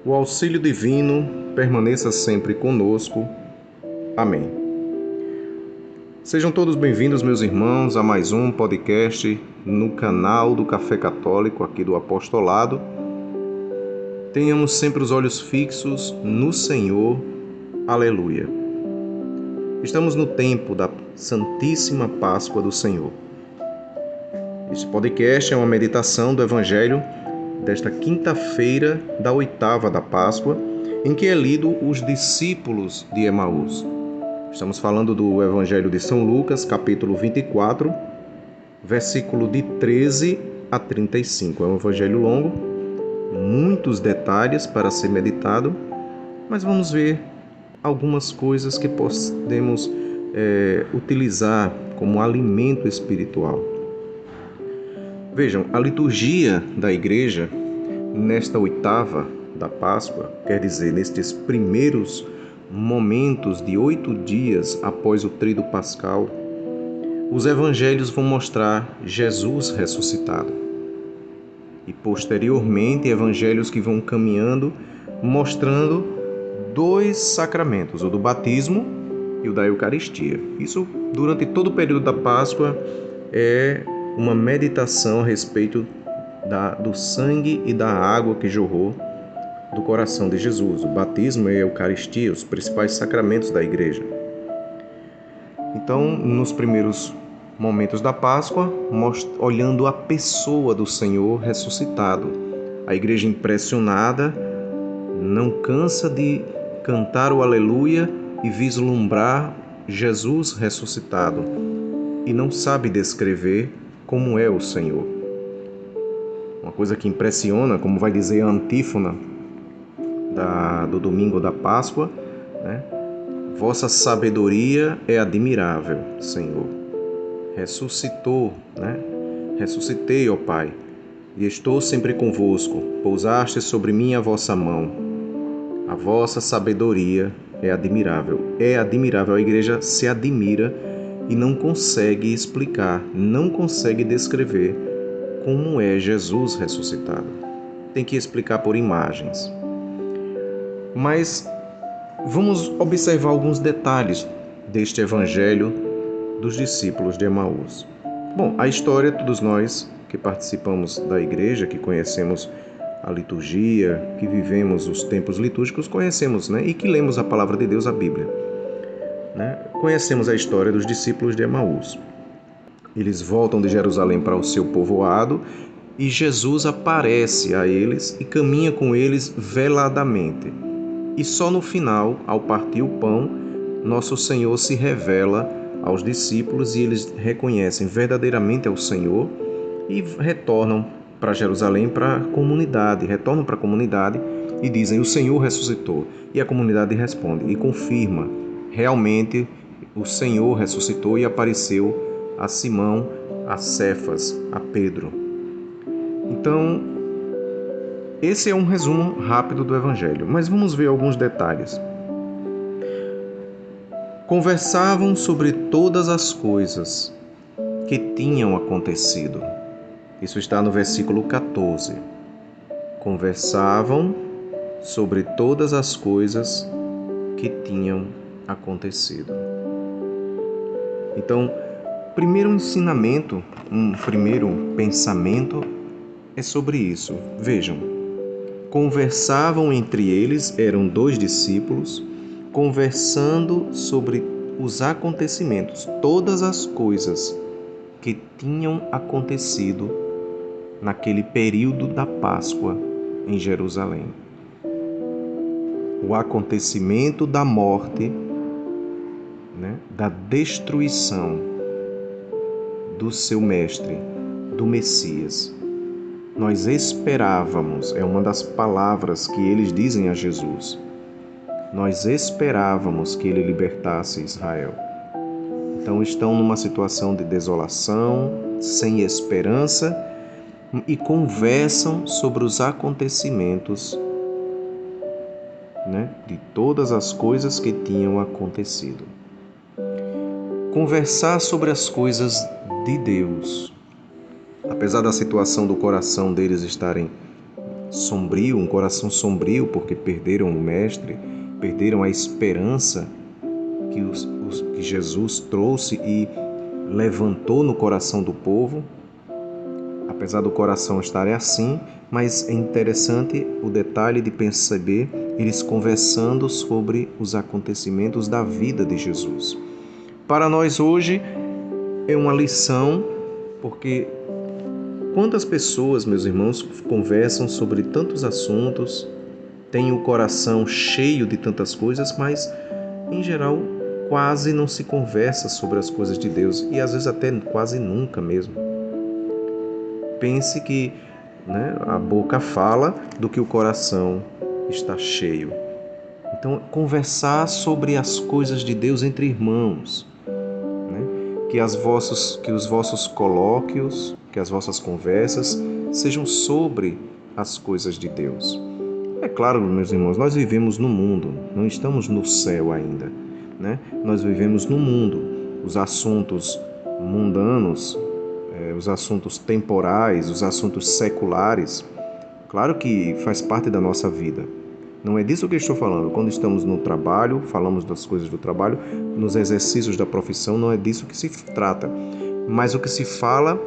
O auxílio divino permaneça sempre conosco. Amém. Sejam todos bem-vindos, meus irmãos, a mais um podcast no canal do Café Católico, aqui do Apostolado. Tenhamos sempre os olhos fixos no Senhor. Aleluia. Estamos no tempo da Santíssima Páscoa do Senhor. Este podcast é uma meditação do Evangelho desta quinta-feira da oitava da Páscoa, em que é lido os discípulos de Emaús. Estamos falando do Evangelho de São Lucas, capítulo 24, versículo de 13 a 35. É um evangelho longo, muitos detalhes para ser meditado, mas vamos ver algumas coisas que podemos utilizar como alimento espiritual. Vejam, a liturgia da igreja, nesta oitava da Páscoa, quer dizer, nestes primeiros momentos de 8 dias após o tríduo pascal, os evangelhos vão mostrar Jesus ressuscitado. E posteriormente, evangelhos que vão caminhando, mostrando dois sacramentos, o do batismo e o da Eucaristia. Isso, durante todo o período da Páscoa, é uma meditação a respeito do sangue e da água que jorrou do coração de Jesus. O batismo e a Eucaristia, os principais sacramentos da igreja. Então, nos primeiros momentos da Páscoa, olhando a pessoa do Senhor ressuscitado, a igreja impressionada não cansa de cantar o Aleluia e vislumbrar Jesus ressuscitado e não sabe descrever como é o Senhor. Uma coisa que impressiona, como vai dizer a antífona do domingo da Páscoa, né? Vossa sabedoria é admirável, Senhor. Ressuscitou, né? Ressuscitei, ó Pai, e estou sempre convosco. Pousaste sobre mim a vossa mão. A vossa sabedoria é admirável. É admirável. A igreja se admira e não consegue explicar, não consegue descrever como é Jesus ressuscitado. Tem que explicar por imagens. Mas vamos observar alguns detalhes deste evangelho dos discípulos de Emaús. Bom, a história, todos nós que participamos da igreja, que conhecemos a liturgia, que vivemos os tempos litúrgicos, conhecemos, né? E que lemos a palavra de Deus, a Bíblia. Né? Conhecemos a história dos discípulos de Emaús. Eles voltam de Jerusalém para o seu povoado e Jesus aparece a eles e caminha com eles veladamente. E só no final, ao partir o pão, nosso Senhor se revela aos discípulos e eles reconhecem verdadeiramente ao Senhor e retornam para Jerusalém, para a comunidade. Retornam para a comunidade e dizem: o Senhor ressuscitou. E a comunidade responde e confirma: realmente o Senhor ressuscitou e apareceu a Simão, a Cefas, a Pedro. Então, esse é um resumo rápido do Evangelho, mas vamos ver alguns detalhes. Conversavam sobre todas as coisas que tinham acontecido. Isso está no versículo 14. Conversavam sobre todas as coisas que tinham acontecido. Então, primeiro ensinamento, um primeiro pensamento é sobre isso. Vejam, conversavam entre eles, eram 2 discípulos, conversando sobre os acontecimentos, todas as coisas que tinham acontecido naquele período da Páscoa em Jerusalém. O acontecimento da morte, né, da destruição do seu mestre, do Messias. Nós esperávamos, é uma das palavras que eles dizem a Jesus. Nós esperávamos que ele libertasse Israel. Então estão numa situação de desolação, sem esperança, e conversam sobre os acontecimentos, né, de todas as coisas que tinham acontecido. Conversar sobre as coisas de Deus. Apesar da situação do coração deles estarem sombrio, um coração sombrio porque perderam o Mestre, perderam a esperança que Jesus trouxe e levantou no coração do povo. Apesar do coração estar assim, mas é interessante o detalhe de perceber eles conversando sobre os acontecimentos da vida de Jesus. Para nós hoje é uma lição, porque quantas pessoas, meus irmãos, conversam sobre tantos assuntos, têm o coração cheio de tantas coisas, mas em geral quase não se conversa sobre as coisas de Deus e às vezes até quase nunca mesmo. Pense que, a boca fala do que o coração está cheio. Então, conversar sobre as coisas de Deus entre irmãos, que os vossos colóquios, que as vossas conversas sejam sobre as coisas de Deus. É claro, meus irmãos, nós vivemos no mundo, não estamos no céu ainda, Nós vivemos no mundo. Os assuntos mundanos, os assuntos temporais, os assuntos seculares, claro que faz parte da nossa vida. Não é disso que eu estou falando. Quando estamos no trabalho, falamos das coisas do trabalho, nos exercícios da profissão, não é disso que se trata. Mas o que se fala,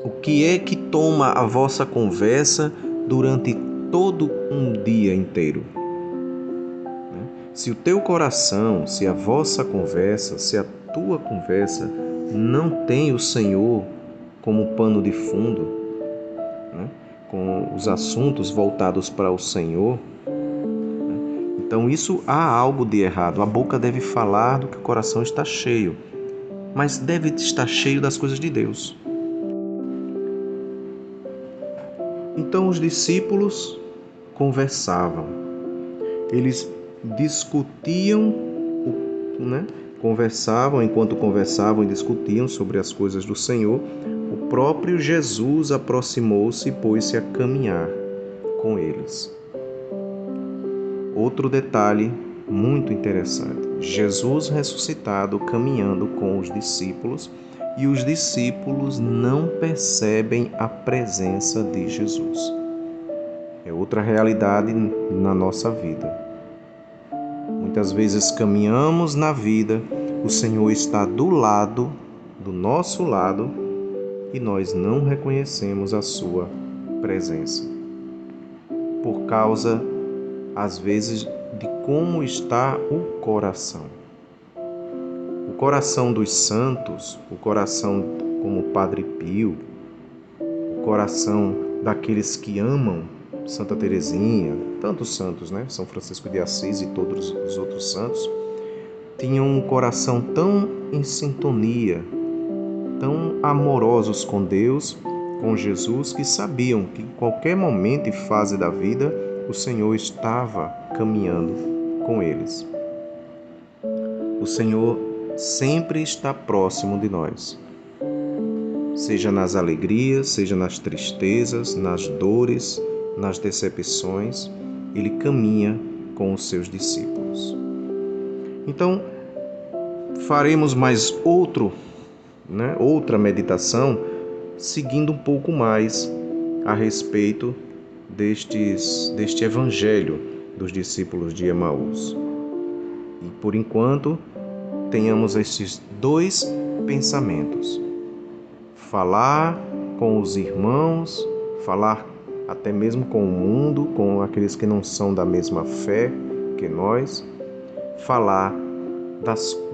o que é que toma a vossa conversa durante todo um dia inteiro? Se o teu coração, se a vossa conversa, se a tua conversa não tem o Senhor como pano de fundo, com os assuntos voltados para o Senhor, então isso há algo de errado. A boca deve falar do que o coração está cheio, mas deve estar cheio das coisas de Deus. Então os discípulos conversavam, eles discutiam, enquanto conversavam e discutiam sobre as coisas do Senhor, o próprio Jesus aproximou-se e pôs-se a caminhar com eles. Outro detalhe muito interessante: Jesus ressuscitado caminhando com os discípulos, e os discípulos não percebem a presença de Jesus. É outra realidade na nossa vida. Muitas vezes caminhamos na vida, o Senhor está do nosso lado, e nós não reconhecemos a sua presença. Por causa, às vezes, de como está o coração. O coração dos santos, o coração como Padre Pio, o coração daqueles que amam Santa Teresinha, tantos santos, São Francisco de Assis e todos os outros santos, tinham um coração tão em sintonia, tão amorosos com Deus, com Jesus, que sabiam que em qualquer momento e fase da vida o Senhor estava caminhando com eles. O Senhor sempre está próximo de nós, seja nas alegrias, seja nas tristezas, nas dores, nas decepções, Ele caminha com os seus discípulos. Então, faremos mais outra meditação, seguindo um pouco mais a respeito deste evangelho dos discípulos de Emaús. E por enquanto, tenhamos estes dois pensamentos: falar com os irmãos, falar até mesmo com o mundo, com aqueles que não são da mesma fé que nós, falar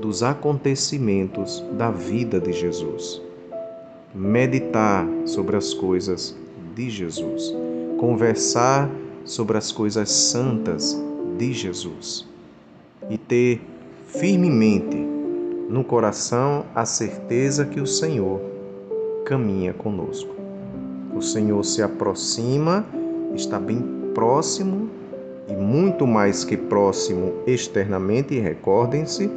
dos acontecimentos da vida de Jesus, meditar sobre as coisas de Jesus, conversar sobre as coisas santas de Jesus e ter firmemente no coração a certeza que o Senhor caminha conosco. O Senhor se aproxima, está bem próximo e muito mais que próximo externamente. E recordem-se,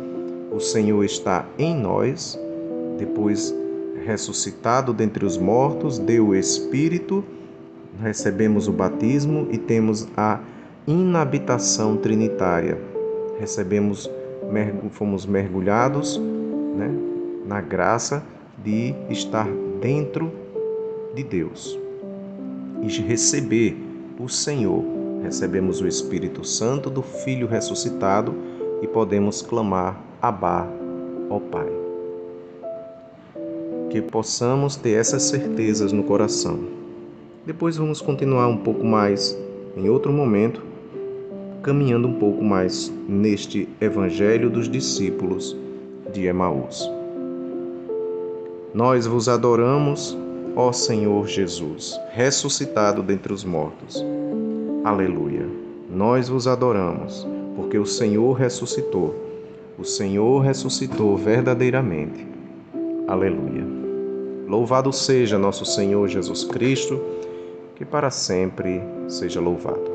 o Senhor está em nós, depois ressuscitado dentre os mortos, deu o Espírito, recebemos o batismo e temos a inabitação trinitária. Fomos mergulhados, na graça de estar dentro de Deus e receber o Senhor. Recebemos o Espírito Santo do Filho ressuscitado e podemos clamar: Abá, ó Pai. Que possamos ter essas certezas no coração. Depois vamos continuar um pouco mais em outro momento, caminhando um pouco mais neste Evangelho dos discípulos de Emaús. Nós vos adoramos, ó Senhor Jesus, ressuscitado dentre os mortos. Aleluia. Nós vos adoramos, porque o Senhor ressuscitou. O Senhor ressuscitou verdadeiramente. Aleluia. Louvado seja nosso Senhor Jesus Cristo, que para sempre seja louvado.